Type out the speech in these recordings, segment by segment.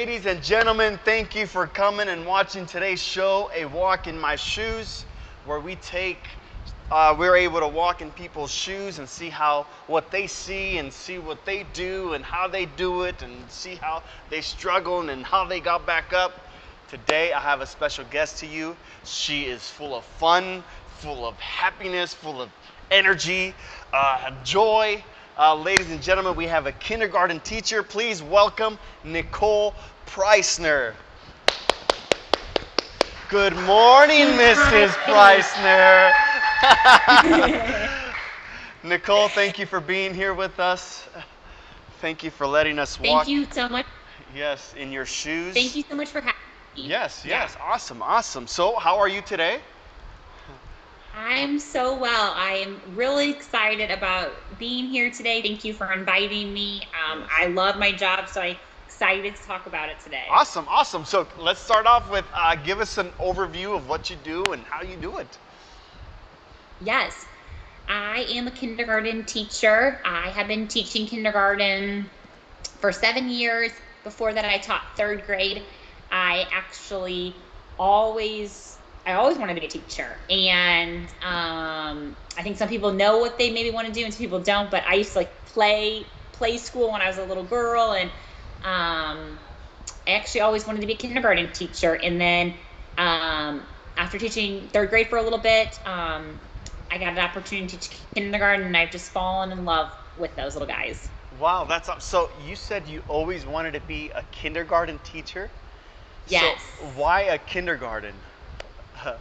Ladies and gentlemen, thank you for coming and watching today's show, A Walk in My Shoes, where we're able to walk in people's shoes and see what they see and see what they do and how they do it and see how they struggle and how they got back up. Today, I have a special guest to you. She is full of fun, full of happiness, full of energy, joy. Ladies and gentlemen, we have a kindergarten teacher. Please welcome Nicole Preissner. Good morning, Mrs. Preissner. Nicole, thank you for being here with us. Thank you for letting us walk. Thank you so much. Yes, in your shoes. Thank you so much for having me. Yes. Awesome. So, how are you today? I'm so well. I am really excited about being here today. Thank you for inviting me. I love my job, so I'm excited to talk about it today. Awesome. So let's start off with give us an overview of what you do and how you do it. Yes, I am a kindergarten teacher. I have been teaching kindergarten for 7 years. Before that, I taught third grade. I always wanted to be a teacher, and I think some people know what they maybe want to do and some people don't, but I used to play school when I was a little girl, and I actually always wanted to be a kindergarten teacher. And then after teaching third grade for a little bit, I got an opportunity to teach kindergarten, and I've just fallen in love with those little guys. Wow, that's up. So you said you always wanted to be a kindergarten teacher? Yes. So why a kindergarten? I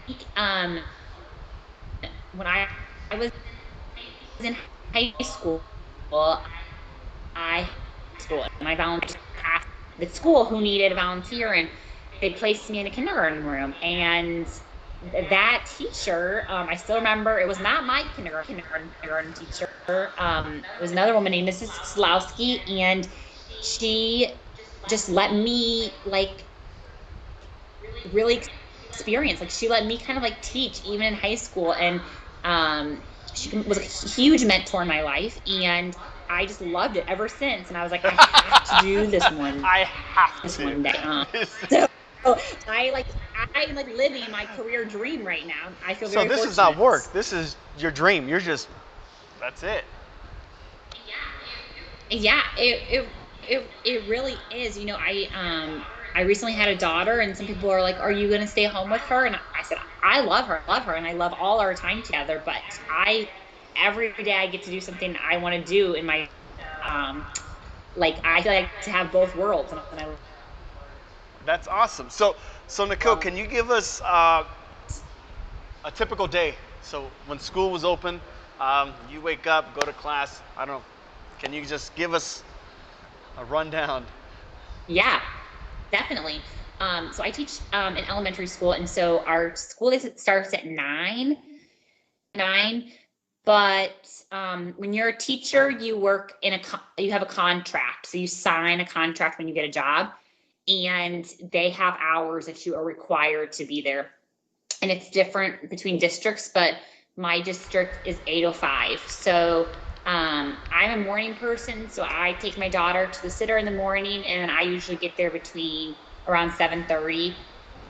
think when I was in high school, and I volunteered at the school who needed a volunteer, and they placed me in a kindergarten room. And that teacher, I still remember, it was not my kindergarten teacher. It was another woman named Mrs. Slowski, and she just let me really experience. She let me kind of teach even in high school, and she was a huge mentor in my life, and I just loved it ever since. And I was like, I have to do this one. I have to. One day. So I'm living my career dream right now. I feel very So this fortunate. is not work. This is your dream. That's it. Yeah, it really is. I recently had a daughter, and some people are like, "Are you going to stay home with her?" And I said, "I love her, and I love all our time together. But every day I get to do something I want to do in my, I feel like to have both worlds." And That's awesome. So Nicole, can you give us a typical day? So when school was open, you wake up, go to class. I don't know. Can you just give us a rundown? Yeah, definitely. So I teach in elementary school, and so our school starts at 9. But when you're a teacher, you work you have a contract. So you sign a contract when you get a job, and they have hours that you are required to be there. And it's different between districts, but my district is 8:05. So I'm a morning person, so I take my daughter to the sitter in the morning, and I usually get there between around 7:30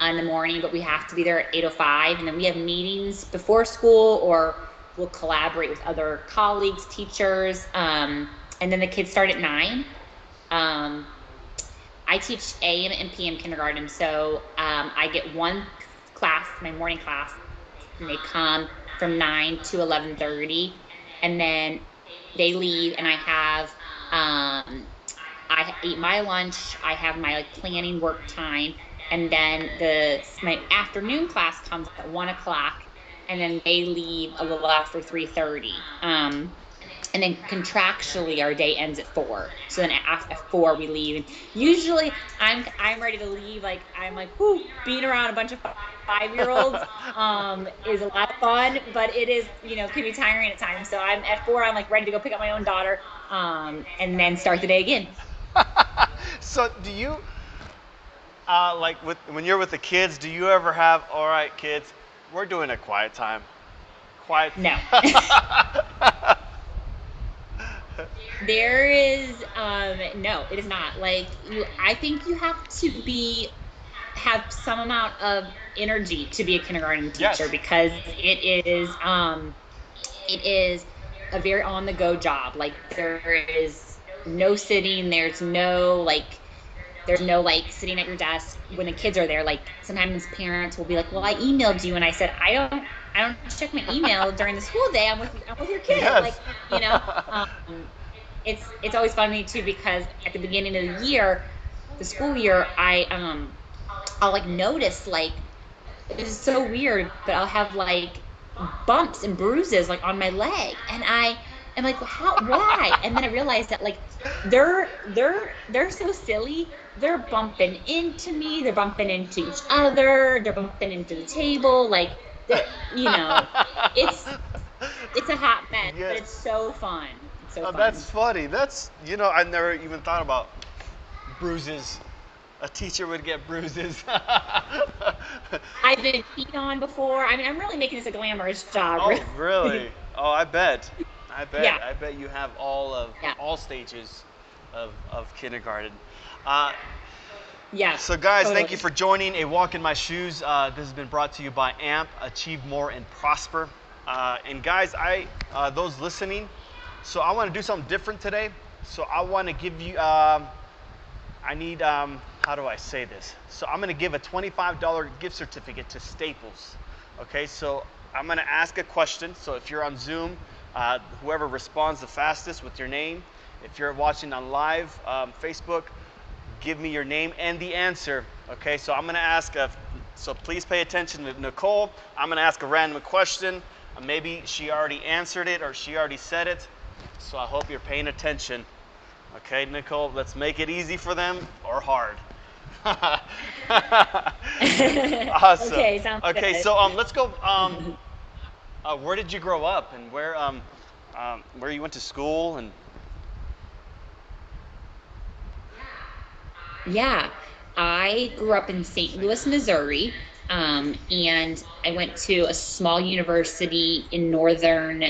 in the morning, but we have to be there at 8:05. And then we have meetings before school, or we'll collaborate with other colleagues, teachers, and then the kids start at 9. I teach AM and PM kindergarten, so I get one class, my morning class, and they come from 9 to 11:30, and then they leave, and I eat my lunch, I have my planning work time, and then my afternoon class comes at 1 o'clock, and then they leave a little after 3:30. And then contractually our day ends at 4. So then at 4 we leave. And usually I'm ready to leave. Whoo, being around a bunch of 5-year-olds is a lot of fun, but it is, can be tiring at times. So I'm at 4, I'm ready to go pick up my own daughter, and then start the day again. So do you, when you're with the kids, do you ever have, all right, kids, we're doing a quiet time? No. There is no, it is not. Like I think you have to have some amount of energy to be a kindergarten teacher Yes. because it is a very on the go job. Like there is no sitting, there's no like sitting at your desk when the kids are there. Like sometimes parents will be like, "Well, I emailed you," and I said, I don't check my email during the school day. I'm with your kid." Like, Yes. you know, it's always fun to me too because at the beginning of the year, the school year, I'll like notice like it's so weird, but I'll have like bumps and bruises like on my leg, and I am like, how? Why? And then I realized that like they're so silly. They're bumping into me. They're bumping into each other. They're bumping into the table. Like they're, it's it's a hot mess, Yeah. but it's so fun. It's so Oh, that's fun. funny. That's, I never even thought about bruises. A teacher would get bruises. I've been peed on before. I mean, I'm really making this a glamorous job, Oh, really? really. Oh, I bet. I bet. Yeah, I bet you have yeah, all stages of kindergarten. Uh, yeah, so, guys, thank you totally. for joining A Walk in My Shoes. This has been brought to you by AMP, Achieve More and Prosper. And, guys, those listening, so I want to do something different today. So, I want to give you, I need, how do I say this? So, I'm going to give a $25 gift certificate to Staples. Okay, so I'm going to ask a question. So, if you're on Zoom, whoever responds the fastest with your name, if you're watching on live Facebook, give me your name and the answer. Okay, so I'm going to ask, so please pay attention with Nicole. I'm going to ask a random question. Maybe she already answered it or she already said it. So I hope you're paying attention. Okay, Nicole, let's make it easy for them or hard. Awesome. Okay, sounds Okay, good. so let's go. Where did you grow up and where you went to school and Yeah, I grew up in St. Louis, Missouri, and I went to a small university in northern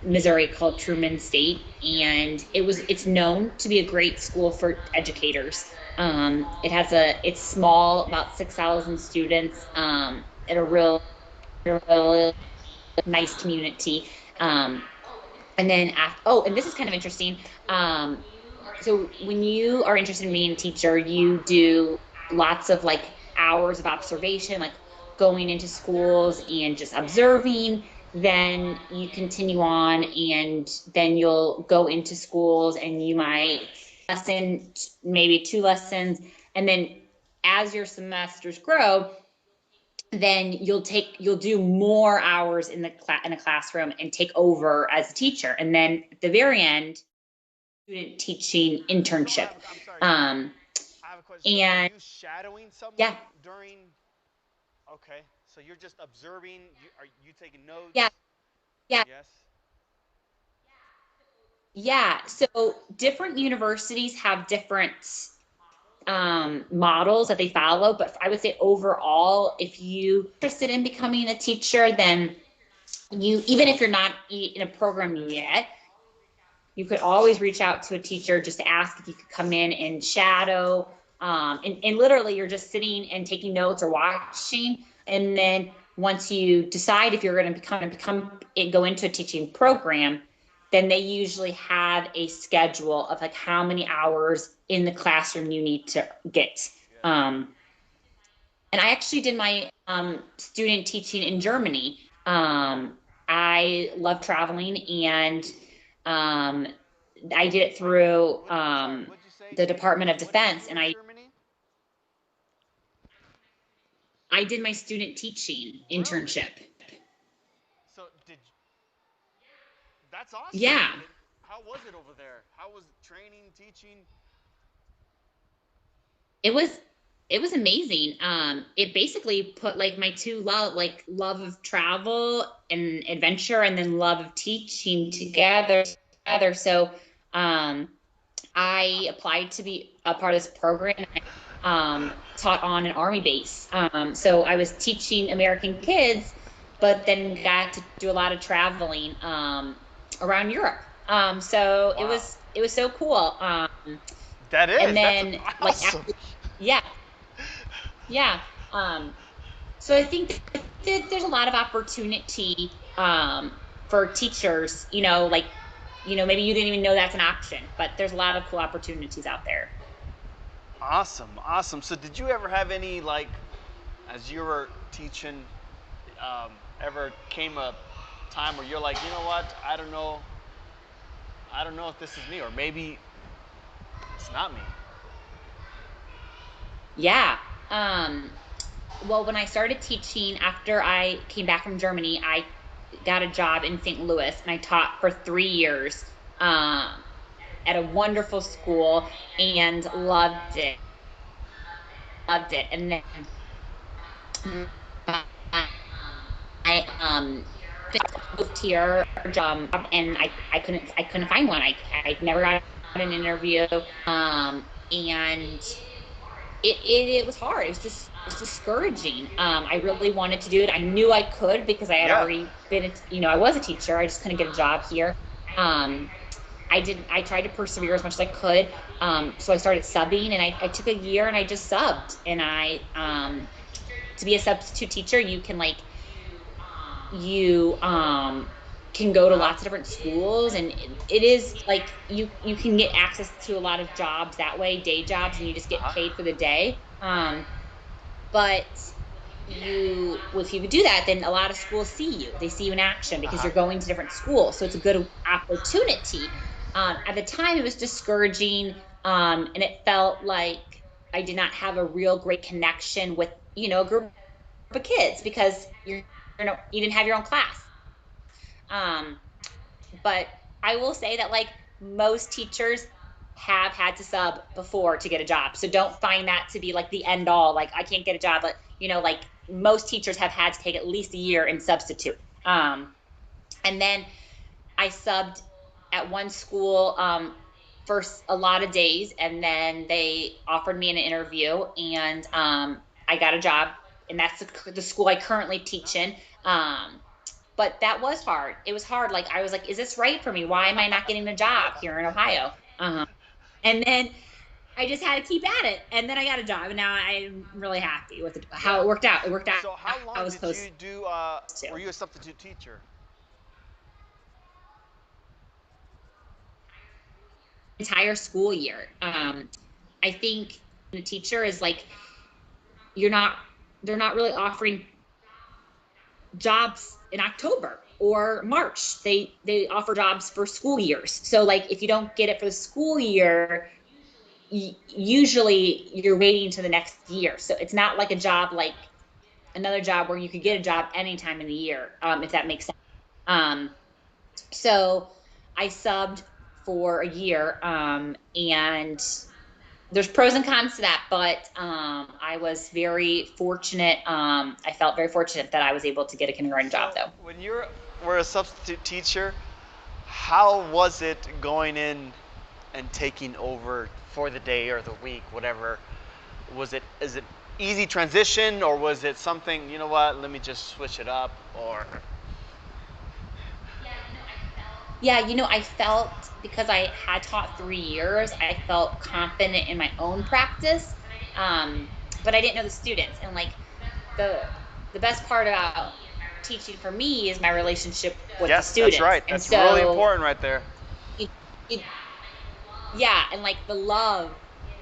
Missouri called Truman State, and it's known to be a great school for educators. It's small, about 6,000 students, at a real nice community. Um, and then and this is kind of interesting. So when you are interested in being a teacher, you do lots of like hours of observation, like going into schools and just observing. Then you continue on, and then you'll go into schools and you might lesson maybe two lessons. And then as your semesters grow, then you'll do more hours in in a classroom and take over as a teacher. And then at the very end, student teaching so internship. I'm sorry. Um, I have a question. So are and you shadowing someone yeah, during? Okay, so you're just observing. Are you taking notes? yeah, yeah, Yes. yeah. So different universities have different models that they follow, but I would say overall, if you are interested in becoming a teacher, then even if you're not in a program yet, you could always reach out to a teacher just to ask if you could come in and shadow. And literally, you're just sitting and taking notes or watching. And then once you decide if you're going to go into a teaching program, then they usually have a schedule of like how many hours in the classroom you need to get. Yes. Um, and I actually did my student teaching in Germany. I love traveling, and um, I did it through I'm sorry. What'd you say? the Department of What did you Defense, do and in Germany? I did my student teaching Really? internship. So that's awesome. Yeah, How was it over there? How was training, teaching? it was it was amazing. It basically put like my two love of travel and adventure, and then love of teaching together. So um, I applied to be a part of this program. I taught on an army base. So I was teaching American kids, but then got to do a lot of traveling around Europe. So Wow. it was so cool. That And is. That's then like awesome. after, yeah, yeah. Um, so I think that there's a lot of opportunity for teachers, maybe you didn't even know that's an option, but there's a lot of cool opportunities out there. Awesome, awesome. So, did you ever have any like, as you were teaching, ever came a time where you're like, you know what? I don't know if this is me, or maybe it's not me. Yeah. Um, well, when I started teaching after I came back from Germany, I got a job in St. Louis and I taught for 3 years at a wonderful school and loved it. Loved it. And then I moved here and I couldn't find one. I never got an interview. And it was hard. It was just it's discouraging. I really wanted to do it. I knew I could because I had Yeah. already been, I was a teacher. I just couldn't get a job here. Um, I tried to persevere as much as I could. So I started subbing and I took a year and I just subbed. And to be a substitute teacher, you can go to Uh huh. lots of different schools and it is like you can get access to a lot of jobs that way, day jobs, and you just Uh get huh. paid for the day. But if you do that, then a lot of schools see you. They see you in action Uh because huh. you're going to different schools. So it's a good opportunity. At the time, it was discouraging, and it felt like I did not have a real great connection with a group of kids because you didn't have your own class. Um, but I will say that like most teachers have had to sub before to get a job. So don't find that to be like the end all. Like I can't get a job, but like most teachers have had to take at least a year and substitute. And then I subbed at one school for a lot of days, and then they offered me an interview, and I got a job, and that's the school I currently teach in. But that was hard. It was hard. Like I was like, is this right for me? Why am I not getting a job here in Ohio? And then I just had to keep at it, and then I got a job, and now I'm really happy with how Yeah. it worked out. It worked out So, how how I long was did supposed you do? to. Were you a substitute teacher? Entire school year. I think the teacher is like you're not. They're not really offering jobs in October or March. They offer jobs for school years. So like if you don't get it for the school year, usually you're waiting to the next year. So it's not like a job like another job where you could get a job anytime in the year, if that makes sense. Um, so I subbed for a year, and there's pros and cons to that, but I was very fortunate. I felt very fortunate that I was able to get a kindergarten job, So, though. when you were a substitute teacher, how was it going in and taking over for the day or the week, whatever? Is it easy transition, or was it something, you know what, let me just switch it up, or Yeah, I felt because I had taught 3 years, I felt confident in my own practice, but I didn't know the students. And like the the best part about teaching for me is my relationship with the yes, that's students. right. And That's really so, important right there. it, it, yeah, and like the love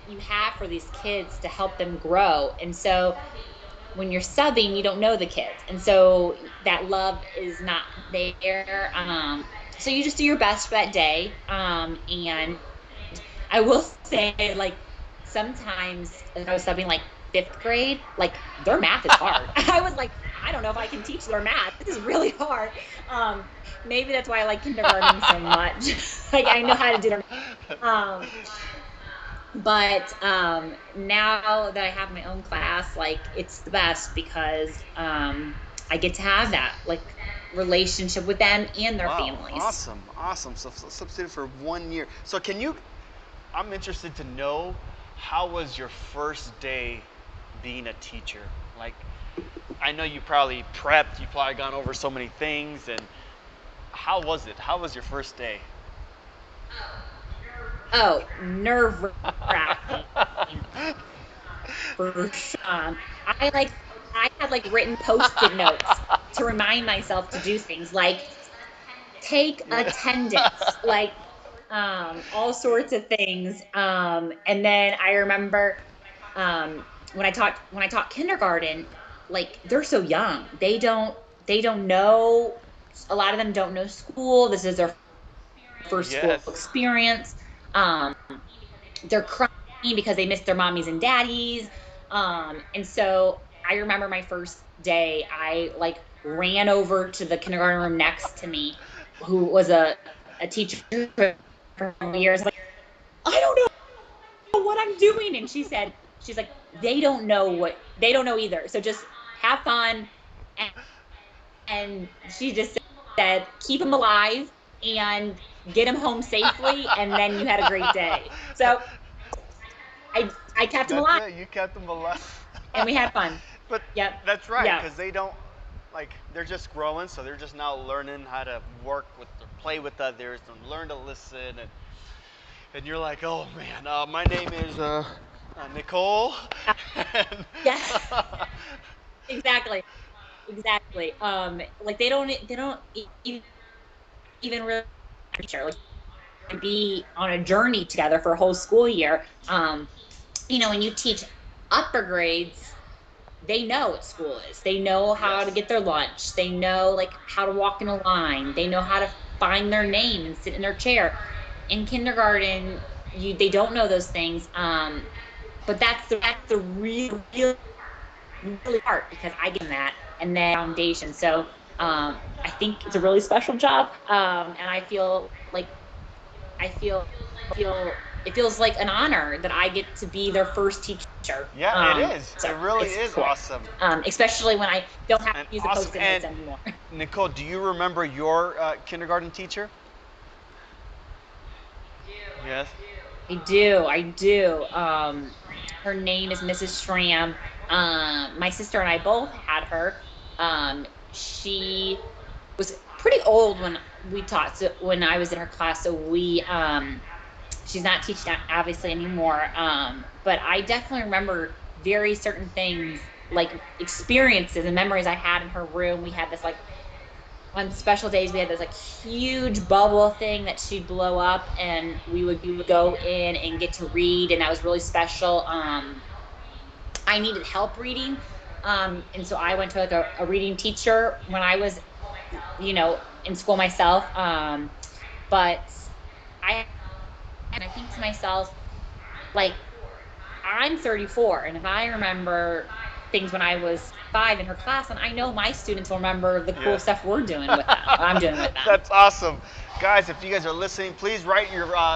you have for these kids to help them grow. And so when you're subbing, you don't know the kids. And so that love is not there. So you just do your best for that day. And I will say, like, sometimes if I was subbing like fifth grade, like their math is hard. I was like, I don't know if I can teach their math. This is really hard. Maybe that's why I like kindergarten so much. Like I know how to do their math. But now that I have my own class, like it's the best because I get to have that like relationship with them and their Wow, families. awesome, awesome. So substitute for 1 year. So can you? I'm interested to know, how was your first day being a teacher? Like, I know you probably prepped. You probably gone over so many things. And how was it? How was your first day? Oh, nerve wracking for sure. I like I had like written post-it notes to remind myself to do things like take Yeah. attendance, like all sorts of things. And then I remember when I taught kindergarten, like they're so young. They don't know, a lot of them don't know school. This is their first school Yes. experience. Um, they're crying because they missed their mommies and daddies. And so I remember my first day, I like ran over to the kindergarten room next to me, who was a teacher for years. Like, I don't know what I'm doing. And she's like, they don't know either. So just have fun. And, and she just said, keep them alive and get them home safely. And then you had a great day. So I kept him That's alive it. You kept them alive. and we had fun. But Yep. that's right, Yep. because they don't like they're just growing, so they're just now learning how to work with or play with others and learn to listen and you're like, oh man, my name is Nicole. And Yeah. Exactly. Exactly. Like they don't even really sure like be on a journey together for a whole school year. When you teach upper grades, they know what school is. They know how to yes. get their lunch. They know like how to walk in a line. They know how to find their name and sit in their chair. In kindergarten, they don't know those things. But that's the real really hard because I get that and then foundation. So I think it's a really special job. And I feel like I feel it feels like an honor that I get to be their first teacher. Yeah, it is. It So really it's is cool. awesome. Especially when I don't have to And use the awesome. post-it And notes anymore. Nicole, do you remember your kindergarten teacher? Yes. I do. Her name is Mrs. Schramm. My sister and I both had her. She was pretty old when we taught, so when I was in her class. So she's not teaching obviously anymore. But I definitely remember very certain things, like experiences and memories I had in her room. We had this like on special days we had this like huge bubble thing that she'd blow up and we would go in and get to read, and that was really special. I needed help reading, and so I went to like a reading teacher when I was in school myself. But I and I think to myself, like, I'm 34, and if I remember things when I was 5 in her class, and I know my students will remember the cool Yes. stuff we're doing with them, I'm doing with them. That's awesome. Guys, if you guys are listening, please write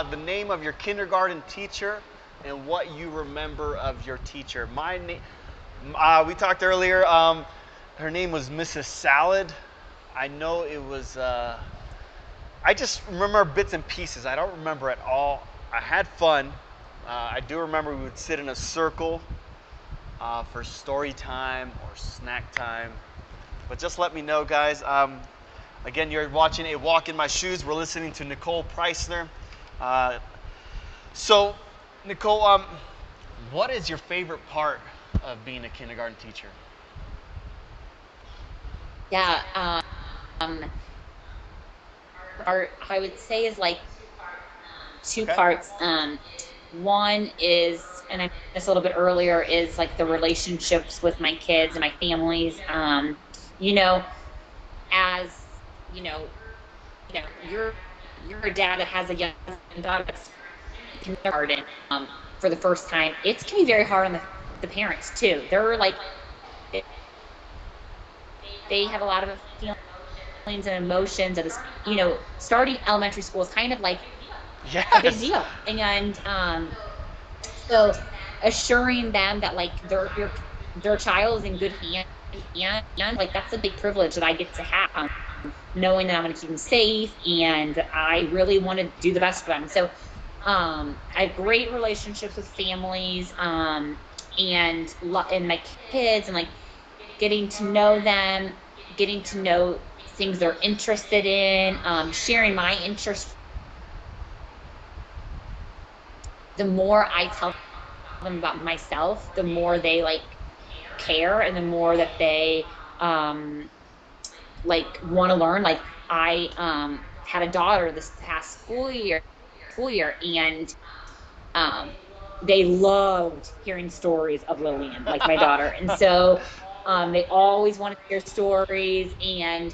the name of your kindergarten teacher and what you remember of your teacher. We talked earlier, her name was Mrs. Salad. I know it was, I just remember bits and pieces. I don't remember at all. I had fun. I do remember we would sit in a circle for story time or snack time. But just let me know, guys. Again, you're watching A Walk in My Shoes. We're listening to Nicole Preissner. Uh, so, Nicole, what is your favorite part of being a kindergarten teacher? Yeah, um, I would say is like two Okay. parts. One is, and I mentioned this a little bit earlier, is like the relationships with my kids and my families. You know, as you know, you're a dad that has a young daughter that's in kindergarten for the first time. It's can be very hard on the parents too. They're like they have a lot of feelings and emotions at this. Starting elementary school is kind of like a big Yes. deal, and so assuring them that like their child is in good hands, and like that's a big privilege that I get to have, knowing that I'm going to keep them safe, and I really want to do the best for them. So I have great relationships with families, and my kids, and like getting to know them, getting to know things they're interested in, sharing my interest the more I tell them about myself, the more they like care and the more that they like want to learn. Like I had a daughter this past school year, and um, they loved hearing stories of Lillian, like my daughter. And so they always wanted to hear stories. And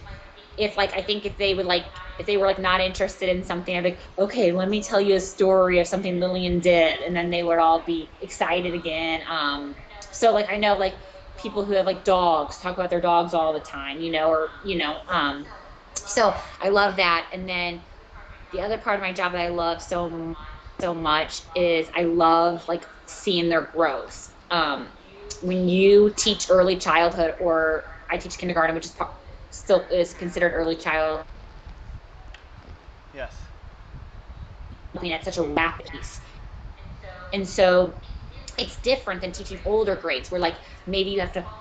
if like, I think if they would like, if they were like not interested in something, I'd be like, okay, let me tell you a story of something Lillian did. And then they would all be excited again. So like, I know like people who have like dogs talk about their dogs all the time, so I love that. And then the other part of my job that I love so much is I love like seeing their growth. When you teach early childhood, or I teach kindergarten, which is still is considered early childhood, Yes. at such a rapid pace, and so it's different than teaching older grades, where like maybe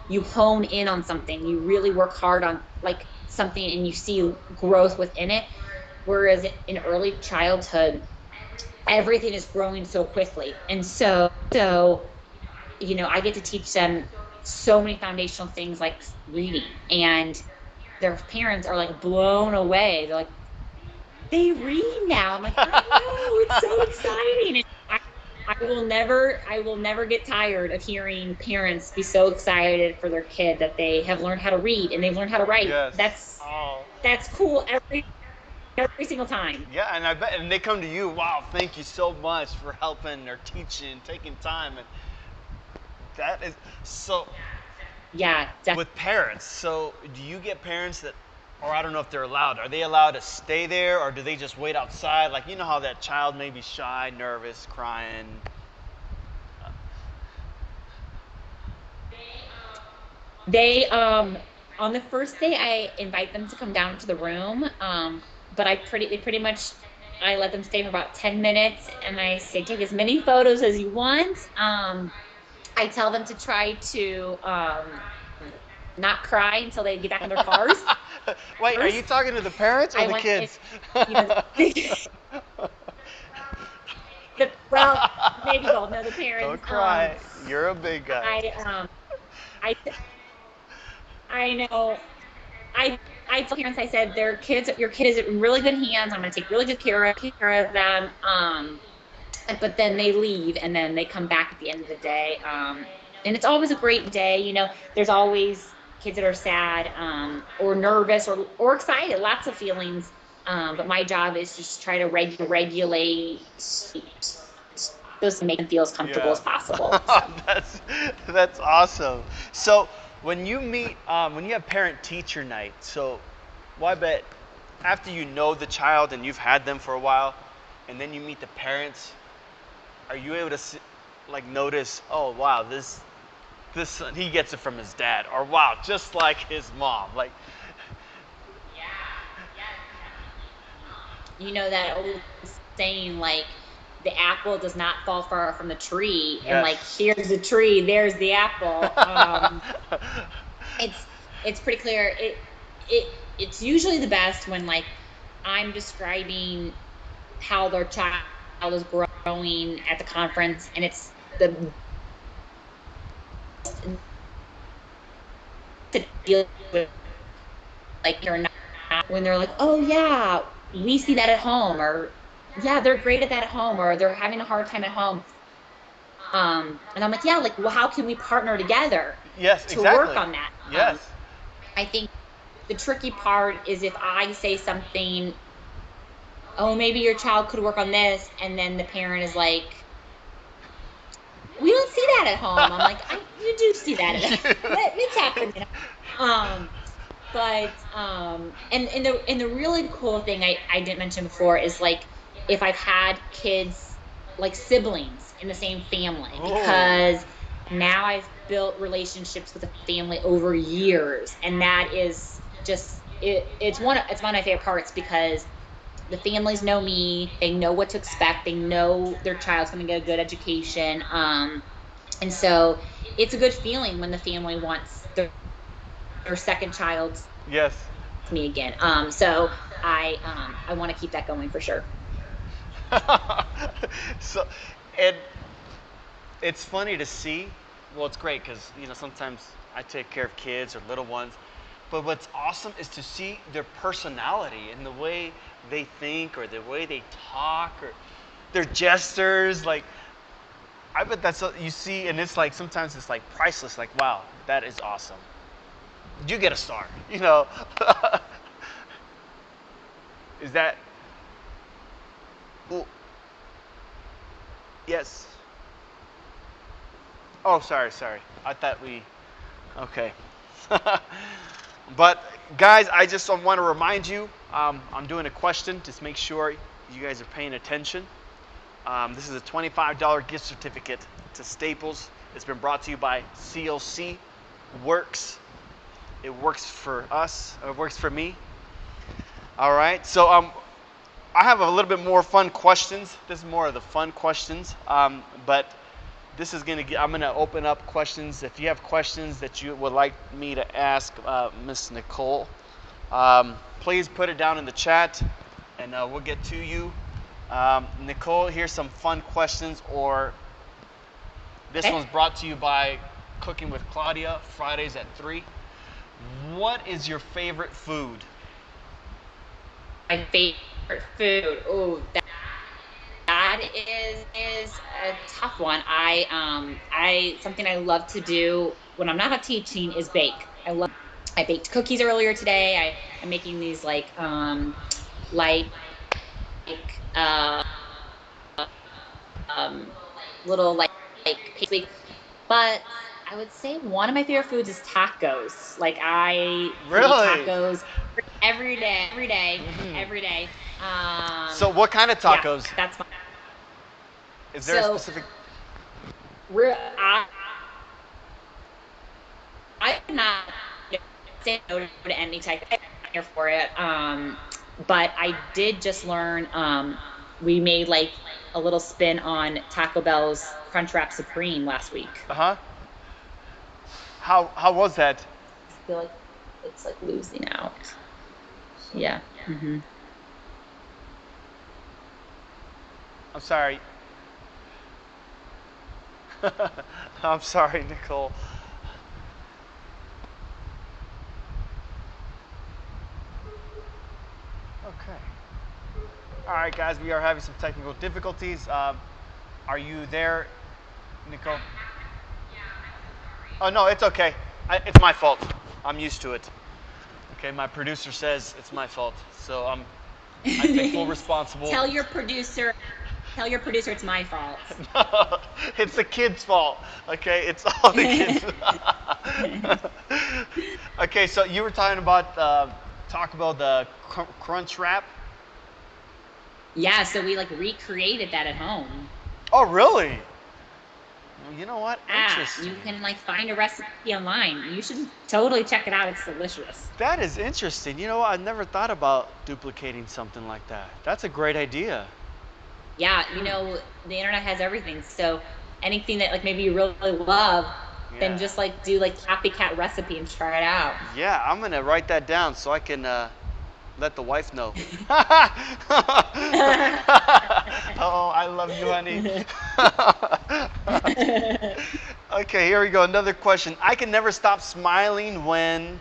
you hone in on something, you really work hard on like something, and you see growth within it. Whereas in early childhood, everything is growing so quickly. And I get to teach them so many foundational things like reading, and their parents are like blown away. They're like, they read now. I'm like, I know, it's so exciting. And I will never get tired of hearing parents be so excited for their kid that they have learned how to read and they've learned how to write. Yes. That's Oh. that's cool every single time. Yeah, and I bet, and they come to you. Wow, thank you so much for helping or teaching, taking time, and that is so. Yeah, With parents, so do you get parents that, or I don't know if they're allowed. Are they allowed to stay there, or do they just wait outside? Like, you know how that child may be shy, nervous, crying. They on the first day I invite them to come down to the room. But they pretty much I let them stay for about 10 minutes, and I say take as many photos as you want. I tell them to try to not cry until they get back in their cars. Wait, are you First, talking to the parents or I the want if kids? you know well, maybe both. No, the Don't parents. cry. You're a big guy. I I I know. I I tell parents, I said your kid is in really good hands. I'm going to take really good care of them. But then they leave, and then they come back at the end of the day. And it's always a great day. There's always kids that are sad, or nervous, or excited, lots of feelings. But my job is just try to regulate those to make them feel as comfortable Yeah. as possible. So. That's awesome. So when you have parent teacher night, so well, I bet after you know the child and you've had them for a while, and then you meet the parents, are you able to like notice, oh wow, this son, he gets it from his dad, or wow, just like his mom, like. That old saying, like, the apple does not fall far from the tree, and like, Yes. here's the tree, there's the apple. It's pretty clear. It's usually the best when like I'm describing how their child is growing at the conference, and it's the to deal with, like, you're not, when they're like, oh yeah, we see that at home, or yeah, they're great at that at home, or they're having a hard time at home. And I'm like, yeah, like, well, how can we partner together Yes, to work exactly. on that? Yes. I think the tricky part is if I say something, oh, maybe your child could work on this, and then the parent is like, we don't see that at home. I'm like, you do see that at it's happening. Um, and the really cool thing I didn't mention before is like if I've had kids like siblings in the same family, Oh. because now I've built relationships with the family over years, and that is just it's one of my favorite parts, because the families know me, they know what to expect, they know their child's going to get a good education. And so it's a good feeling when the family wants their second child Yes. me again. So I want to keep that going for sure. So, And it's funny to see. Well, it's great because sometimes I take care of kids or little ones, but what's awesome is to see their personality and the way they think or the way they talk or their gestures. Like I bet that's what you see, and it's like sometimes it's like priceless. Like wow, that is awesome. You get a star. Is that? Well, yes. Oh, sorry. I thought we. Okay. But guys, I just want to remind you, I'm doing a question. Just make sure you guys are paying attention. This is a $25 gift certificate to Staples. It's been brought to you by COC Works. It works for us. It works for me. All right. So I have a little bit more fun questions. This is more of the fun questions. But this is I'm gonna open up questions. If you have questions that you would like me to ask Miss Nicole, please put it down in the chat, and we'll get to you. Nicole, here's some fun questions. Or this one's brought to you by Cooking with Claudia, Fridays at 3. What is your favorite food? My favorite food. Oh, that is a tough one. I something I love to do when I'm not teaching is bake. I baked cookies earlier today. I'm making these like uh little pastry. But I would say one of my favorite foods is tacos. Like I could eat Really? tacos every day, Mm-hmm. every day. So what kind of Yeah, tacos? that's my. Is there a So specific? we're I would not say no to any type. I'm here for it. But I did just learn. We made like a little spin on Taco Bell's Crunchwrap Supreme last week. Uh-huh. How was that? I feel like it's like losing out. Yeah. Hmm. I'm sorry. I'm sorry, Nicole. Okay. All right, guys, we are having some technical difficulties. Are you there, Nicole? Oh no, it's okay. It's my fault. I'm used to it. Okay, my producer says it's my fault, so I take full responsible. Tell your producer. Tell your producer it's my fault. No, it's the kids' fault. Okay, it's all the kids. Okay, so you were talking about talk about the crunch wrap. Yeah, so we like recreated that at home. Oh, really? Well, you know what? You Interesting. can like find a recipe online. You should totally check it out. It's delicious. That is interesting. You know what? I never thought about duplicating something like that. That's a great idea. Yeah, the internet has everything. So anything that like maybe you really love, then Yeah. just like do like copycat recipe and try it out. Yeah, I'm gonna write that down so I can let the wife know. Oh, I love you, honey. Okay, here we go. Another question. I can never stop smiling when.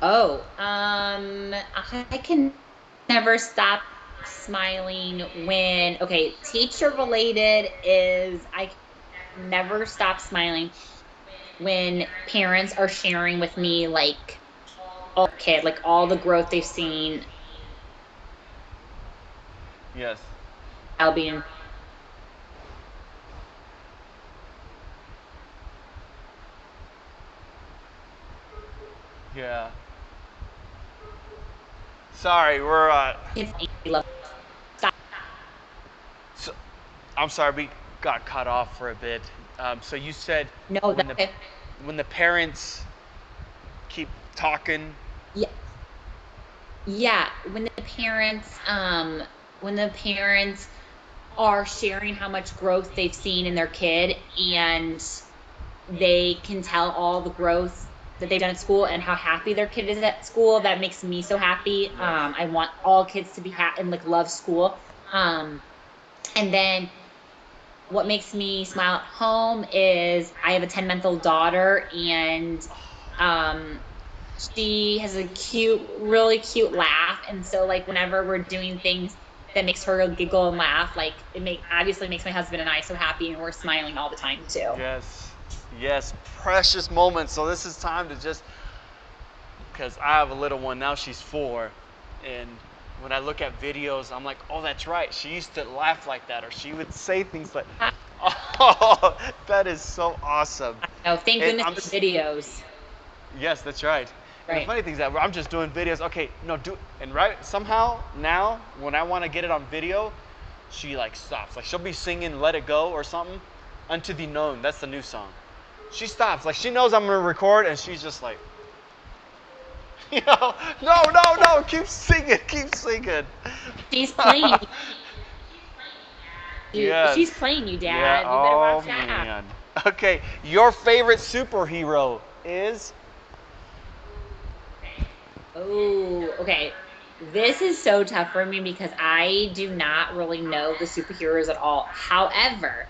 Oh, I can never stop smiling when, okay, teacher related is I can never stop smiling when parents are sharing with me like all kid, like all the growth they've seen. Yes. I'll be in. Yeah. Sorry, we're. Kids love. Stop. So, I'm sorry, we got cut off for a bit. So you said No, when that's the okay. when the parents keep talking. Yeah, yeah. When the parents are sharing how much growth they've seen in their kid, and they can tell all the growth that they've done at school and how happy their kid is at school. That makes me so happy. Yes. I want all kids to be happy and like love school. And then what makes me smile at home is I have a 10-month-old daughter, and um, she has a really cute laugh. And so like whenever we're doing things that makes her giggle and laugh, like obviously makes my husband and I so happy, and we're smiling all the time too. Yes. Yes. Precious moments. So this is time to just, because I have a little one now, she's 4, and when I look at videos, I'm like, oh, that's right. She used to laugh like that, or she would say things like, oh, that is so awesome. Oh, thank And goodness for videos. yes, that's right. And the Right. funny thing is that I'm just doing videos. Okay, no, and right somehow now when I want to get it on video, she like stops. Like she'll be singing "Let It Go" or something, "Unto Thee Known." That's the new song. She stops. Like she knows I'm gonna record, and she's just like, no, no, no, keep singing, keep singing. She's playing you. Yes. She's playing you, Yeah. Dad. You better Oh watch that. man. Okay, your favorite superhero is? Oh, okay. This is so tough for me because I do not really know the superheroes at all. However,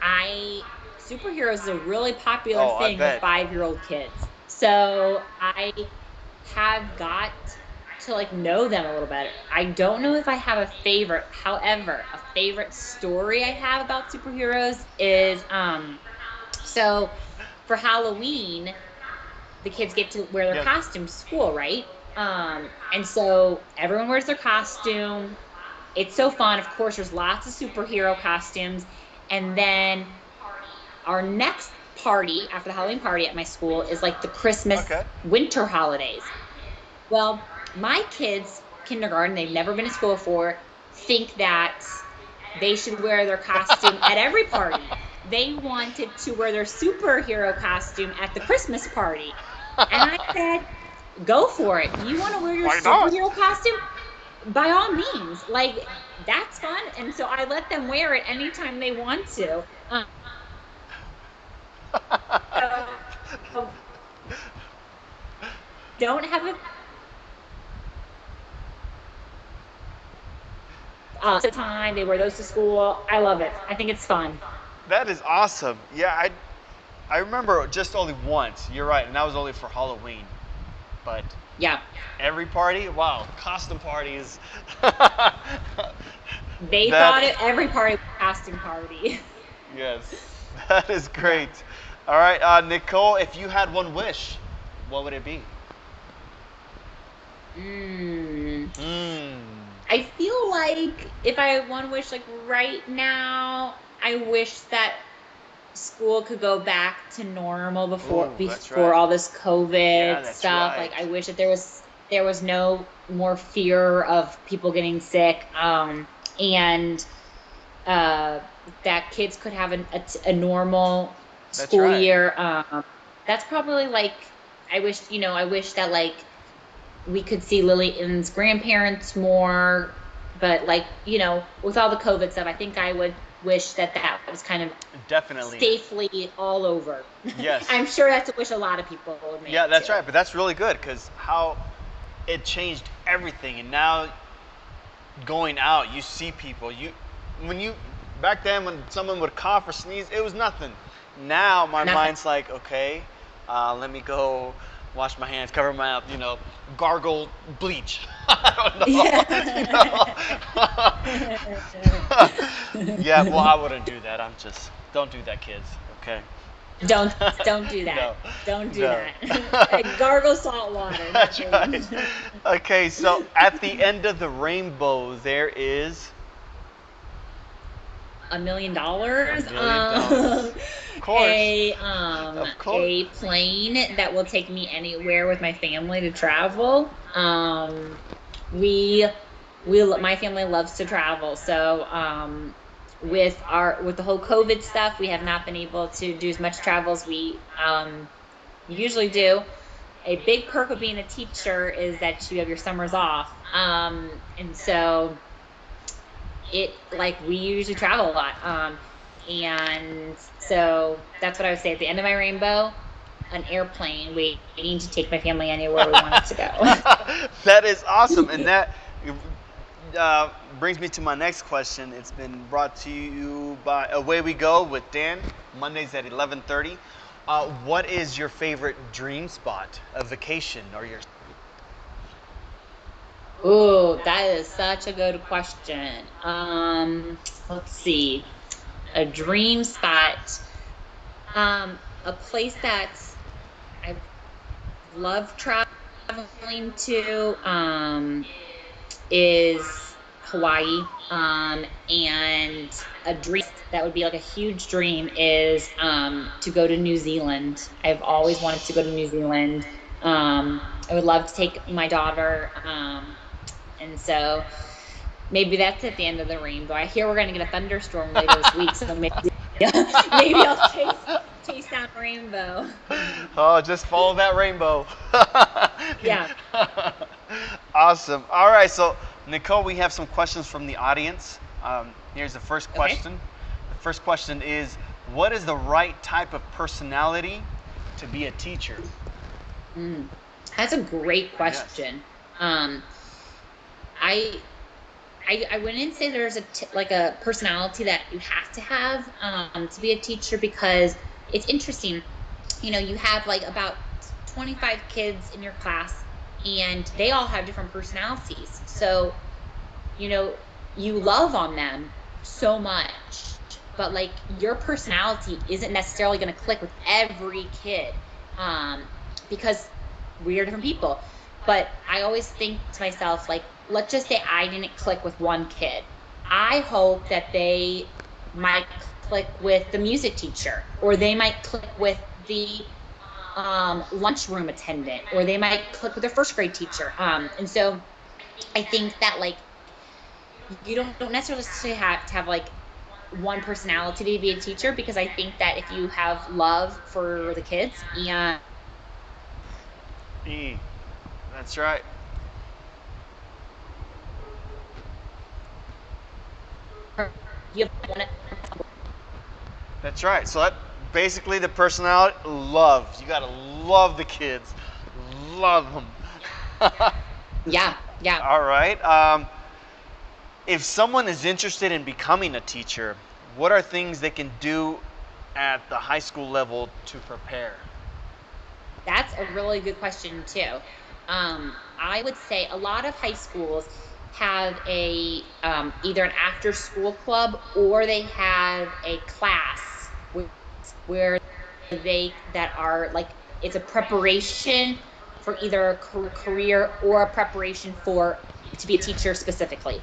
I superheroes is a really popular Oh, I thing with bet. 5-year-old kids. So I have got to like know them a little better. I don't know if I have a favorite. However, a favorite story I have about superheroes is so for Halloween, the kids get to wear their Yes. costumes to school, right? And so everyone wears their costume. It's so fun. Of course, there's lots of superhero costumes. And then our next party after the Halloween party at my school is like the Christmas Okay. winter holidays. Well, my kids, kindergarten, they've never been to school before, think that they should wear their costume at every party. They wanted to wear their superhero costume at the Christmas party. And I said, go for it. You want to wear your Why not? superhero costume? By all means. Like, that's fun. And so I let them wear it anytime they want to. So don't have a the time. They wear those to school. I love it. I think it's fun. That is awesome. Yeah, I remember just only once. You're right, and that was only for Halloween. But Yeah. every party, wow, costume parties. They That thought it every party was a costume party. yes, that is great. All right, Nicole, if you had one wish, what would it be? Mm. Mm. I feel like if I had one wish, like right now, I wish that school could go back to normal before Ooh, that's before right. all this Yeah, COVID that's stuff. right. Like I wish that there was no more fear of people getting sick. And uh, that kids could have a normal That's school right. year. That's probably like I wish that like we could see Lillian's grandparents more, but like with all the COVID stuff, I think I would wish that that was kind of Definitely. safely all over. Yes. I'm sure that's a wish a lot of people would Yeah, make that's too. right. But that's really good because how it changed everything, and now going out, you see people. When you back then when someone would cough or sneeze, it was nothing. Now my Nothing. mind's like, okay, let me go wash my hands, cover my mouth, gargle bleach. I don't know. Yeah, well, I wouldn't do that. Don't do that, kids. Okay. Don't do that. No, Don't do no. that. Gargle salt water, not That's right. bleach. Okay, so at the end of the rainbow, there is $1 million. $1 million. Of course. A Of course. a plane that will take me anywhere with my family to travel. We my family loves to travel, so with the whole COVID stuff, we have not been able to do as much travel as we usually do. A big perk of being a teacher is that you have your summers off, and so we usually travel a lot. And so that's what I would say at the end of my rainbow, an airplane waiting to take my family anywhere we wanted to go. That is awesome, and that brings me to my next question. It's been brought to you by Away We Go with Dan, Mondays at 11:30. What is your favorite dream spot, a vacation, or your? Oh, that is such a good question. Let's see. A dream spot. A place that I've loved traveling to is Hawaii. And a dream that would be like a huge dream is to go to New Zealand. I've always wanted to go to New Zealand. I would love to take my daughter. And so maybe that's at the end of the rainbow. I hear we're going to get a thunderstorm later this week, so maybe maybe I'll chase down a rainbow. Oh, just follow that rainbow. Yeah. Awesome. All right, so Nicole, we have some questions from the audience. Here's the first Okay. question. The first question is, what is the right type of personality to be a teacher? That's a great question. Um, I I wouldn't say there's like a personality that you have to be a teacher, because it's interesting. You have like about 25 kids in your class, and they all have different personalities. So, you know, you love on them so much, but like your personality isn't necessarily going to click with every kid, because we are different people. But I always think to myself, like, let's just say I didn't click with one kid. I hope that they might click with the music teacher, or they might click with the lunchroom attendant, or they might click with their first grade teacher. And so I think that like you don't necessarily have to have like one personality to be a teacher, because I think that if you have love for the kids and That's right. you have That's right. So that basically the personality loves. You gotta love the kids, love them. yeah, yeah. All right. If someone is interested in becoming a teacher, what are things they can do at the high school level to prepare? That's a really good question too. I would say a lot of high schools have a either an after school club, or they have a class where they that are like it's a preparation for either a career or a preparation for to be a teacher specifically.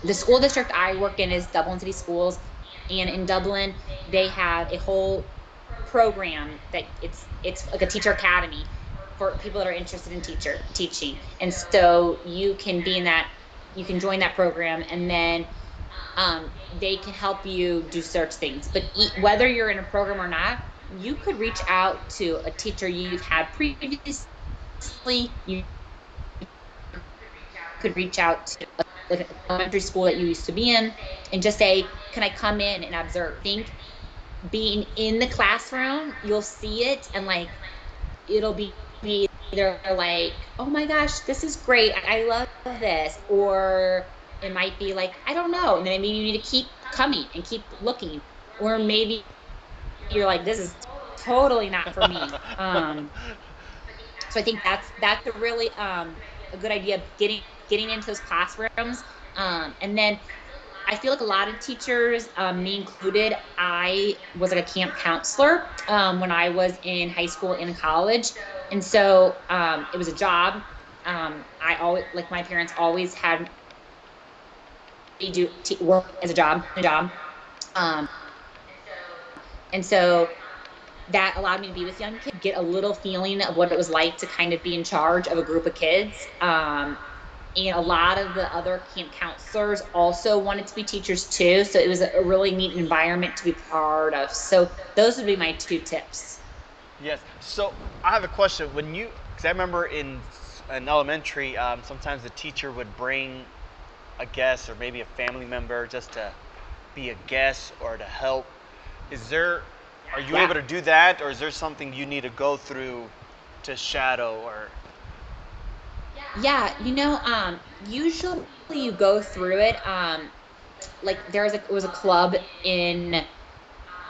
The school district I work in is Dublin City Schools, and in Dublin they have a whole program that it's like a teacher academy for people that are interested in teaching. And so you can be in that, you can join that program, and then they can help you do such things. But whether you're in a program or not, you could reach out to a teacher you've had previously. You could reach out to like an elementary school that you used to be in, and just say, can I come in and observe? I think being in the classroom, you'll see it, and like it'll be either like, oh my gosh, this is great, I love this, or it might be like, I don't know, and then maybe you need to keep coming and keep looking, or maybe you're like, this is totally not for me. So I think that's a really a good idea, getting into those classrooms. And then I feel like a lot of teachers, me included, I was like a camp counselor when I was in high school and in college. And so it was a job. I always, like my parents always had me do work as a job. Um, and so that allowed me to be with young kids, get a little feeling of what it was like to kind of be in charge of a group of kids. And a lot of the other camp counselors also wanted to be teachers too. So it was a really neat environment to be part of. So those would be my two tips. Yes. So I have a question. Because I remember in elementary, sometimes the teacher would bring a guest or maybe a family member just to be a guest or to help. Are you Yeah. able to do that, or is there something you need to go through to shadow or? Yeah, usually you go through it. Like it was a club in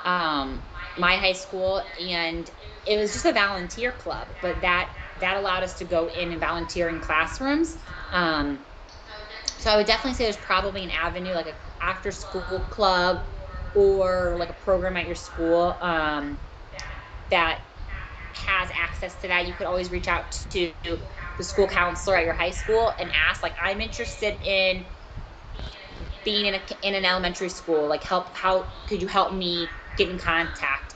my high school, and it was just a volunteer club, but that allowed us to go in and volunteer in classrooms. Um, so I would definitely say there's probably an avenue like a after school club or like a program at your school that has access to that. You could always reach out to the school counselor at your high school and ask, like, I'm interested in being in an elementary school. Like, how could you help me get in contact?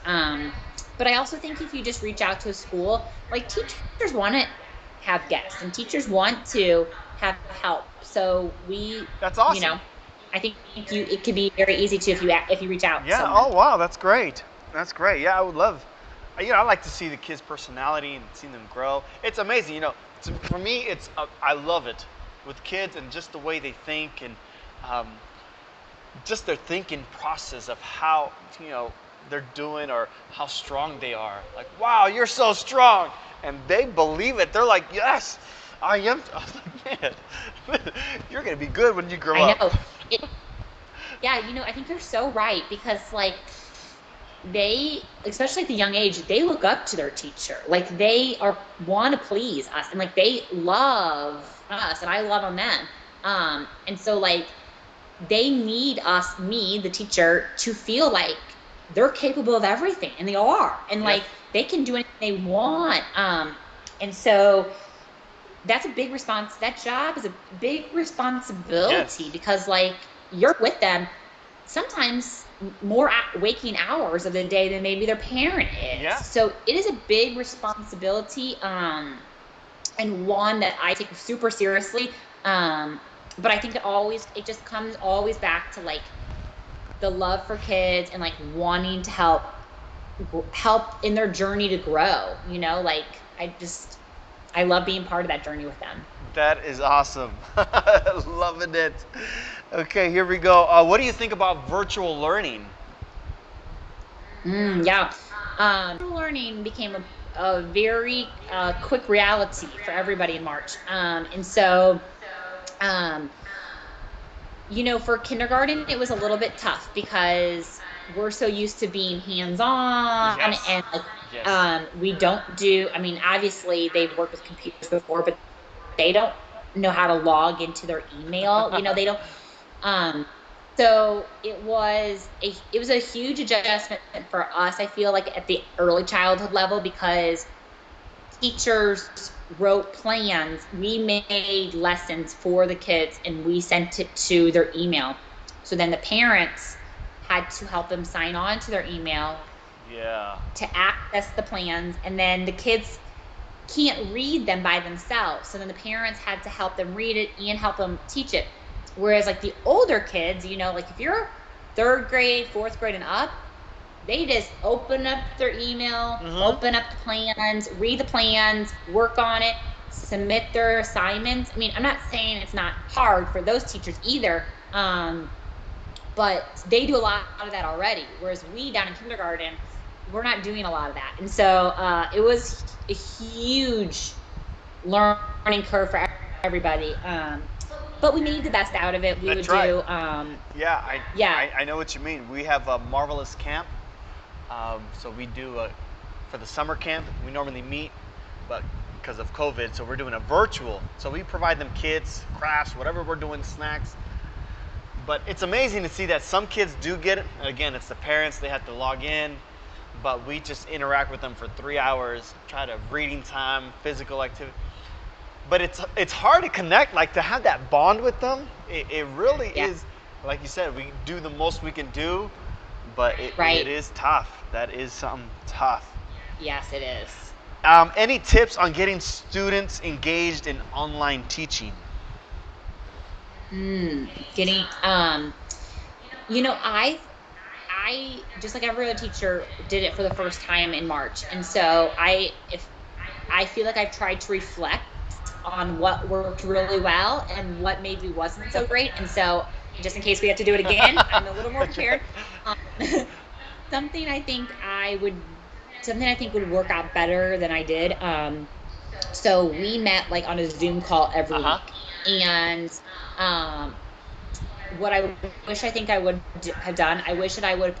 But I also think if you just reach out to a school, like teachers want to have guests and teachers want to have help. So That's awesome. I think it could be very easy to if you reach out to Yeah. someone. Oh wow, that's great. That's great. Yeah, I would love. I like to see the kids' personality and see them grow. It's amazing. For me, I love it with kids and just the way they think and um, just their thinking process of how they're doing or how strong they are. Like, wow, you're so strong, and they believe it. They're like, yes, I am. I was like, man, you're gonna be good when you grow I up. know. It, yeah, I think you're so right because like especially at the young age, they look up to their teacher. Like they are want to please us and like they love us and I love on them. And so like they need me, the teacher, to feel like they're capable of everything and they are. And Yes. like they can do anything they want. And so that's a big response. That job is a big responsibility Yes. because like you're with them sometimes more waking hours of the day than maybe their parent is. Yeah. So it is a big responsibility, and one that I take super seriously. But I think it just comes always back to like the love for kids and like wanting to help in their journey to grow. Like I love being part of that journey with them. That is awesome. Loving it. Okay, here we go. What do you think about virtual learning? Yeah. Learning became a very quick reality for everybody in March. And so, um, for kindergarten, it was a little bit tough because we're so used to being hands-on Yes. and like Yes. we don't do, I mean, obviously they've worked with computers before, but they don't know how to log into their email. They don't. Um, so it was a huge adjustment for us. I feel like at the early childhood level because teachers wrote plans. We made lessons for the kids and we sent it to their email. So then the parents had to help them sign on to their email Yeah. to access the plans, and then the kids can't read them by themselves. So then the parents had to help them read it and help them teach it. Whereas like the older kids, like if you're third grade, fourth grade and up, they just open up their email, Mm-hmm. open up the plans, read the plans, work on it, submit their assignments. I mean, I'm not saying it's not hard for those teachers either. But they do a lot of that already. Whereas we down in kindergarten, we're not doing a lot of that. And so it was a huge learning curve for everybody. But we made the best out of it. We would That's right. do, Yeah, yeah, I know what you mean. We have a marvelous camp. So we do for the summer camp. We normally meet, but because of COVID, so we're doing a virtual. So we provide them kids, crafts, whatever we're doing, snacks. But it's amazing to see that some kids do get it. Again, it's the parents; they have to log in. But we just interact with them for 3 hours, try to reading time, physical activity. But it's hard to connect, like to have that bond with them. It really yeah, is. Like you said, we do the most we can do, but it right. is tough. That is something tough. Yes, it is. Any tips on getting students engaged in online teaching? Getting, I just like every other teacher did it for the first time in March. And so if I feel like I've tried to reflect on what worked really well and what maybe wasn't so great. And so just in case we have to do it again, I'm a little more prepared. Um, something I think would work out better than I did. So we met like on a Zoom call every Uh-huh. week. And um, what I wish I think I would have done, I wish that I would have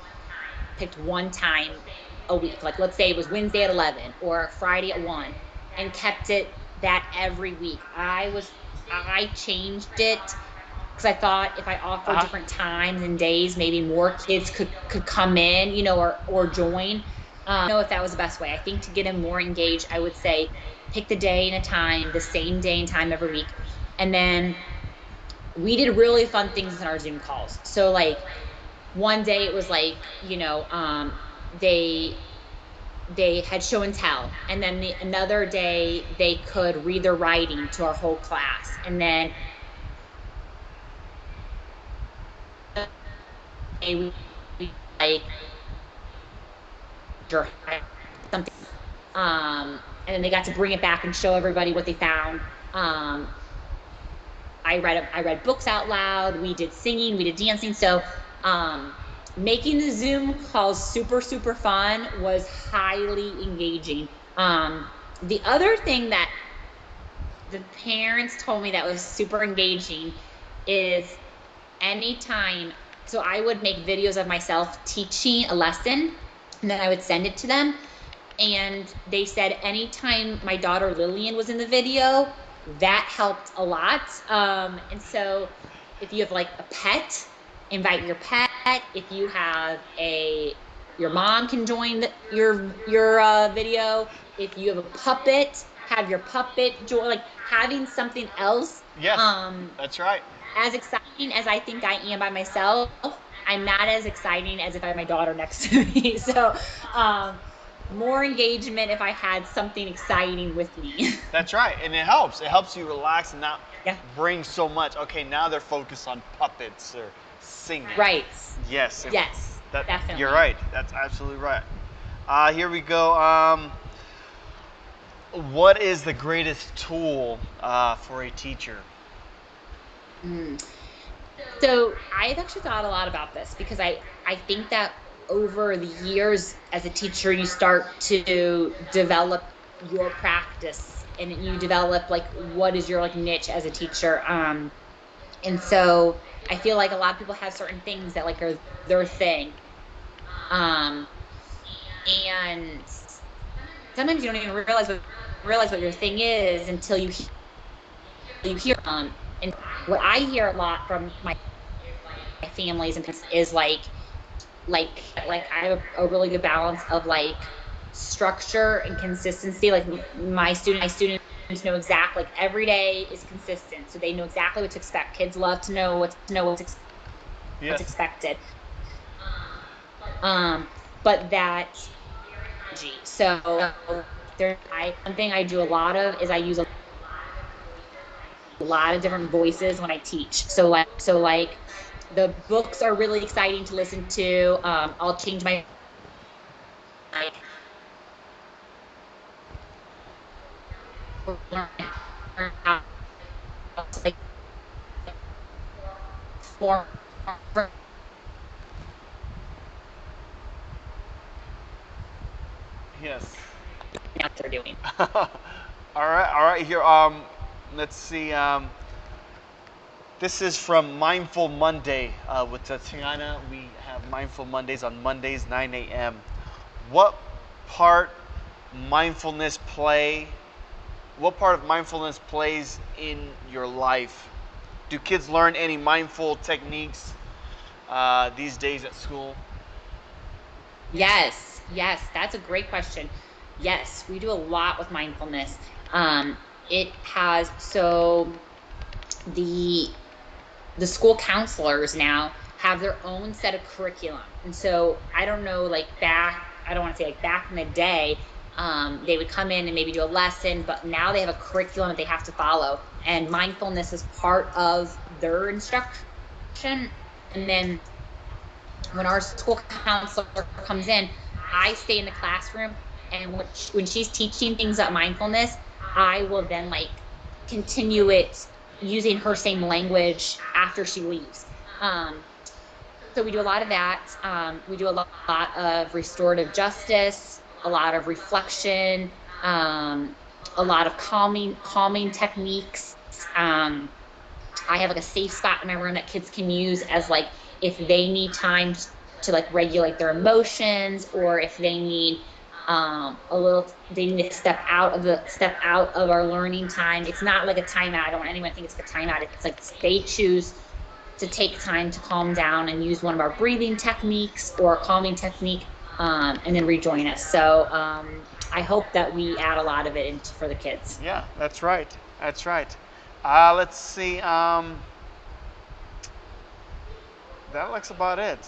picked one time a week. Like let's say it was Wednesday at 11 or Friday at 1 and kept it that every week. I changed it because I thought if I offered Uh-huh. different times and days, maybe more kids could come in, or join. Know if that was the best way. I think to get them more engaged, I would say pick the day and a time, the same day and time every week. And then we did really fun things in our Zoom calls. So like one day it was like, they had show and tell, and then another day they could read their writing to our whole class, and then we like something, and then they got to bring it back and show everybody what they found. I read books out loud. We did singing, we did dancing. So making the Zoom calls super, super fun was highly engaging. The other thing that the parents told me that was super engaging is anytime, so I would make videos of myself teaching a lesson, and then I would send it to them. And they said anytime my daughter Lillian was in the video, that helped a lot. And so if you have like a pet, invite your pet. If you have your mom can join your video. If you have a puppet, have your puppet join. Like having something else. Yes, Um, that's right. as exciting as I think I am by myself, I'm not as exciting as if I had my daughter next to me. So, um, more engagement if I had something exciting with me. That's right, and it helps. It helps you relax and not Yeah. bring so much. Okay, now they're focused on puppets or singing. Right. Yes. Yes, That you're definitely. right. That's absolutely right. Here we go. What is the greatest tool for a teacher? Mm. So I've actually thought a lot about this because I think that over the years as a teacher, you start to develop your practice and you develop like what is your like niche as a teacher. And so I feel like a lot of people have certain things that like are their thing. Um, and sometimes you don't even realize what your thing is until you hear. And what I hear a lot from my families and parents is like I have a really good balance of like structure and consistency. Like my students know exactly, like every day is consistent, so they know exactly what to expect. Kids love to know what's Yes. expected. But that so there I one thing I do a lot of is I use a lot of different voices when I teach. So like the books are really exciting to listen to. I'll change my like like form Yes. that they're doing. All right. All right. Here. Let's see. This is from Mindful Monday with Tatiana. We have Mindful Mondays on Mondays, 9 a.m. What part mindfulness play? What part of mindfulness plays in your life? Do kids learn any mindful techniques these days at school? Yes, that's a great question. Yes, we do a lot with mindfulness. It has so the the school counselors now have their own set of curriculum. And so I don't know, like I don't want to say like back in the day, they would come in and maybe do a lesson, but now they have a curriculum that they have to follow. And mindfulness is part of their instruction. And then when our school counselor comes in, I stay in the classroom. And when she's teaching things about mindfulness, I will then like continue it using her same language after she leaves. So we do a lot of that. We do lot of restorative justice, a lot of reflection, a lot of calming techniques. I have like a safe spot in my room that kids can use as like if they need time to like regulate their emotions, or if they need they need to step out of our learning time. It's not like a timeout. I don't want anyone to think it's like a timeout. It's like they choose to take time to calm down and use one of our breathing techniques or a calming technique, and then rejoin us. So I hope that we add a lot of it for the kids. Yeah, that's right. That's right. Let's see. That looks about it.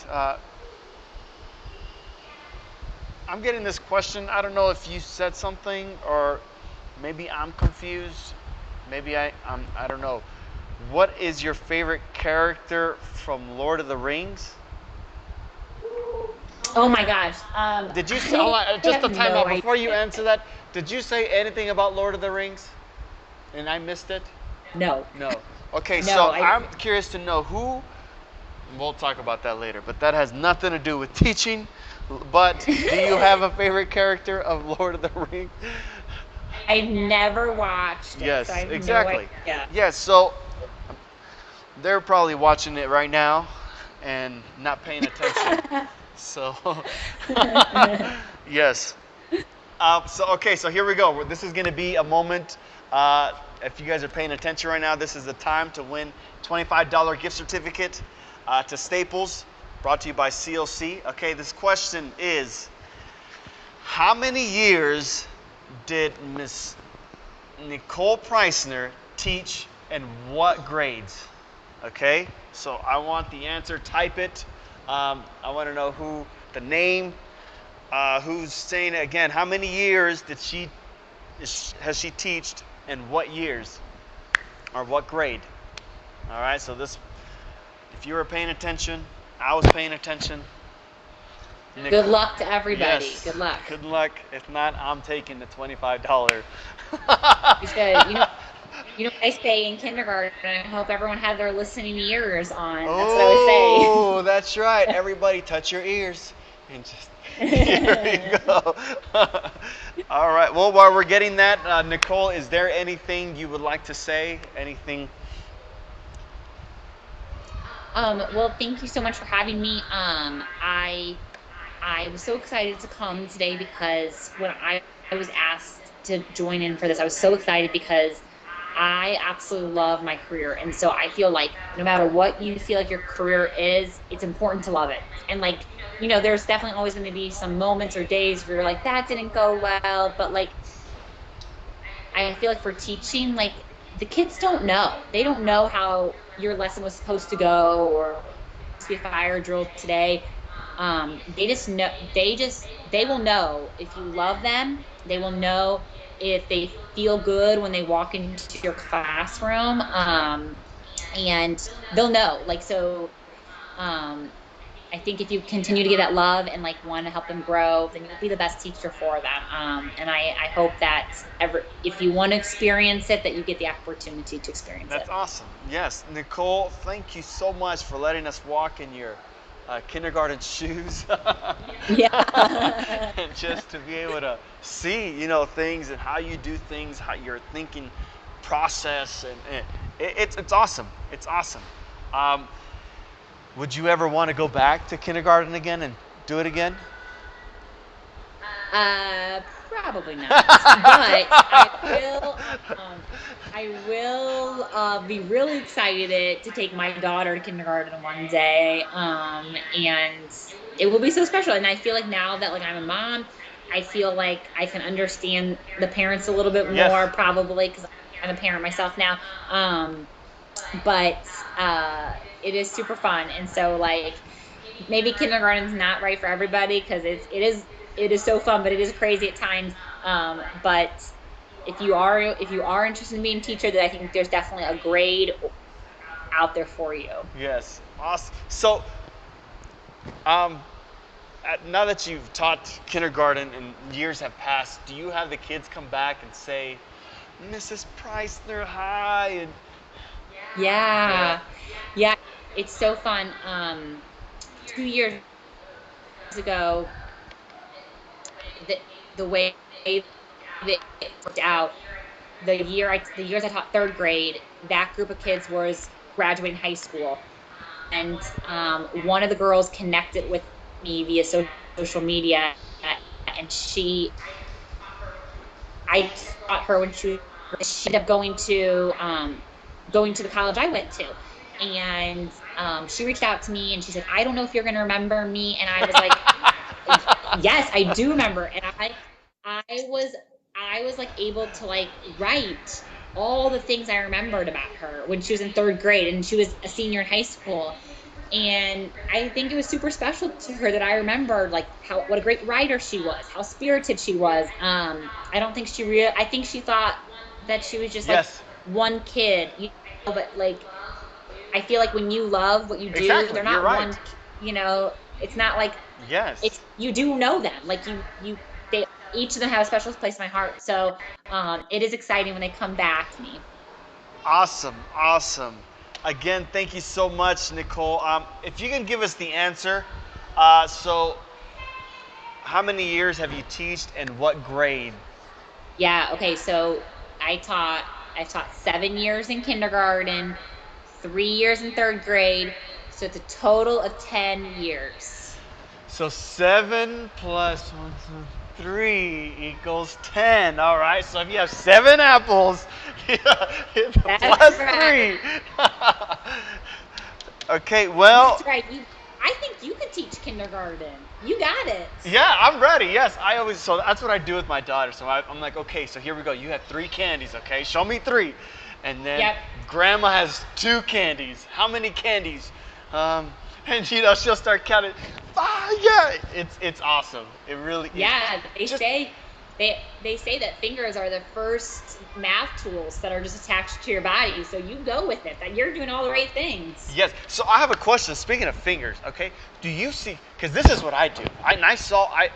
I'm getting this question. I don't know if you said something or maybe I'm confused. Maybe I don't know. What is your favorite character from Lord of the Rings? Oh my gosh. Did you say, hold on, just a have time no out before you idea. answer that? Did you say anything about Lord of the Rings? And I missed it? No. No. Okay, No, so I'm curious to know who. We'll talk about that later, but that has nothing to do with teaching. But do you have a favorite character of Lord of the Rings? I've never watched it, so I Yes, have exactly. no idea. Yes, so they're probably watching it right now and not paying attention. So, yes. So here we go. This is going to be a moment. If you guys are paying attention right now, this is the time to win $25 gift certificate to Staples, brought to you by COC. Okay, this question is, how many years did Miss Nicole Preissner teach and what grades? Okay, so I want the answer. Type it. I want to know who the name. Who's saying it again? How many years has she taught, and what years or what grade? All right. So this, if you were paying attention, I was paying attention. Good luck to everybody. Yes. Good luck. Good luck. If not, I'm taking the $25. You should. You know what I say in kindergarten? I hope everyone had their listening ears on. That's what I would say. Oh, that's right. Everybody touch your ears. And just, here you go. All right. Well, while we're getting that, Nicole, is there anything you would like to say? Anything? Well, thank you so much for having me. I was so excited to come today because when I was asked to join in for this, I was so excited because I absolutely love my career. And so I feel like no matter what you feel like your career is, it's important to love it. And like, there's definitely always going to be some moments or days where you're like, that didn't go well. But like, I feel like for teaching, like the kids don't know. They don't know how your lesson was supposed to go or to be a fire drill today. They just know. They will know if you love them. They will know if they feel good when they walk into your classroom. And they'll know. Like so. Um, I think if you continue to give that love and like want to help them grow, then you'll be the best teacher for them. And I hope that if you want to experience it, that you get the opportunity to experience That's it. awesome. Yes, Nicole, thank you so much for letting us walk in your kindergarten shoes. Yeah. And just to be able to see, things and how you do things, how your thinking process, and it's awesome. It's awesome. Um, would you ever want to go back to kindergarten again and do it again? Uh, Probably not. But I will be really excited to take my daughter to kindergarten one day. And it will be so special. And I feel like now that like I'm a mom, I feel like I can understand the parents a little bit Yes. more probably because I'm a parent myself now. But it is super fun. And so like maybe kindergarten's not right for everybody because it is so fun, but it is crazy at times. But if you are interested in being a teacher, then I think there's definitely a grade out there for you. Yes. Awesome. So, um, now that you've taught kindergarten and years have passed, do you have the kids come back and say, Mrs. Preissner, hi? And Yeah. Yeah. It's so fun. 2 years ago, the way that it worked out the years I taught third grade, that group of kids was graduating high school, and one of the girls connected with me via social media, and I taught her when she ended up going to the college I went to, and she reached out to me and she said, "I don't know if you're going to remember me," and I was like, "Yes, I do remember," and I was I was like able to like write all the things I remembered about her when she was in third grade and she was a senior in high school. And I think it was super special to her that I remembered like how what a great writer she was, how spirited she was. I don't think I think she thought that she was just like Yes, one kid, but like I feel like when you love what you do, exactly. they're You're not right. it's not like Yes. it's you do know them. Like they each of them have a special place in my heart. So it is exciting when they come back to me. Awesome. Awesome. Again, thank you so much, Nicole. If you can give us the answer, so how many years have you taught and what grade? Yeah, okay. So I taught 7 years in kindergarten, 3 years in third grade. So it's a total of 10 years. So 7 plus 1, 2, 3 equals 10. All right. So if you have 7 apples, That's plus right. 3. Okay. Well, That's right. I think you could teach kindergarten. You got it. yeah, I'm ready. Yes, I always. So that's what I do with my daughter. So I'm like, okay, so here we go. You have 3 candies. Okay, show me 3, and then Yep. Grandma has 2 candies. How many candies? Um, and she'll start counting. Ah, yeah, it's awesome. It really is. Yeah, Just they say that fingers are the first math tools that are just attached to your body. So you go with it. That you're doing all the right things. yes. So I have a question. Speaking of fingers, okay, do you see? Because this is what I do.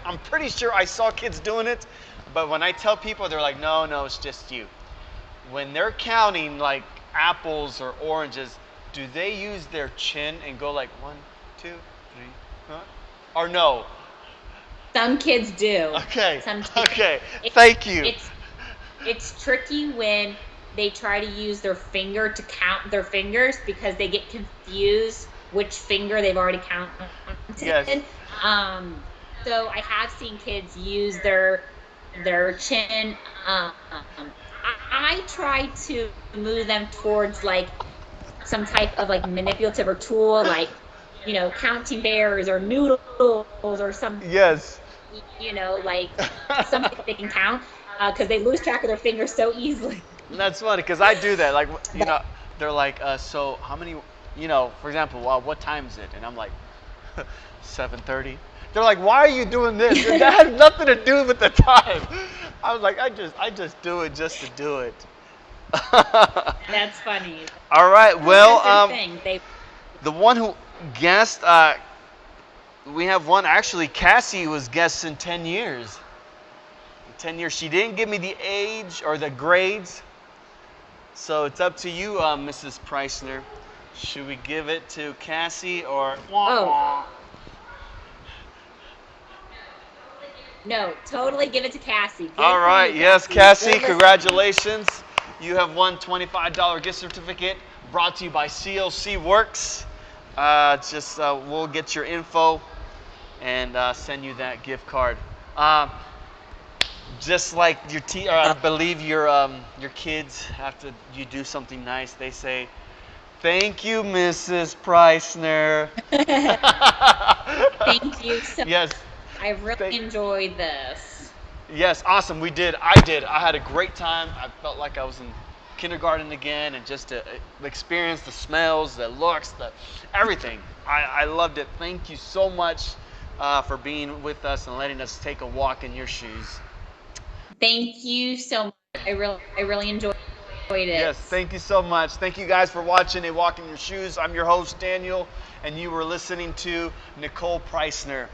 I'm pretty sure I saw kids doing it, but when I tell people, they're like, no, no, it's just you. When they're counting like apples or oranges, do they use their chin and go like 1, 2, 3, huh? Or no? Some kids do. Okay, Some kids. okay. It, Thank you. it's it's tricky when they try to use their finger to count their fingers because they get confused which finger they've already Yes. counted. Um, so I have seen kids use their chin. I try to move them towards like some type of like manipulative or tool, like counting bears or noodles or some Yes. like something they can count because they lose track of their fingers so easily. That's funny because I do that. Like, But they're like, so how many, for example, what time is it? And I'm like, 7:30. They're like, why are you doing this? And that has nothing to do with the time. I was like, I just do it just to do it. that's funny. All right. Everyone has Well, their thing. the one who guessed, we have one. Actually, Cassie was guessed in 10 years. 10 years. She didn't give me the age or the grades. So it's up to you, Mrs. Preissner. Should we give it to Cassie or? Oh no, totally give it to Cassie. All Good for right. you, Yes, Cassie. Cassie. Good listening. Congratulations. You have won $25 gift certificate brought to you by COC Works. We'll get your info and send you that gift card. Um, just like I believe your kids after you do something nice, they say, "Thank you, Mrs. Preissner." Thank you so. Yes. I've really Thank, enjoyed this. yes, awesome. We did. I did. I had a great time. I felt like I was in kindergarten again, and just to experience the smells, the looks, the everything. I loved it. Thank you so much for being with us and letting us take a walk in your shoes. Thank you so much. I really enjoyed Yes, it. thank you so much. Thank you guys for watching A Walk in Your Shoes. I'm your host, Daniel, and you were listening to Nicole Preissner.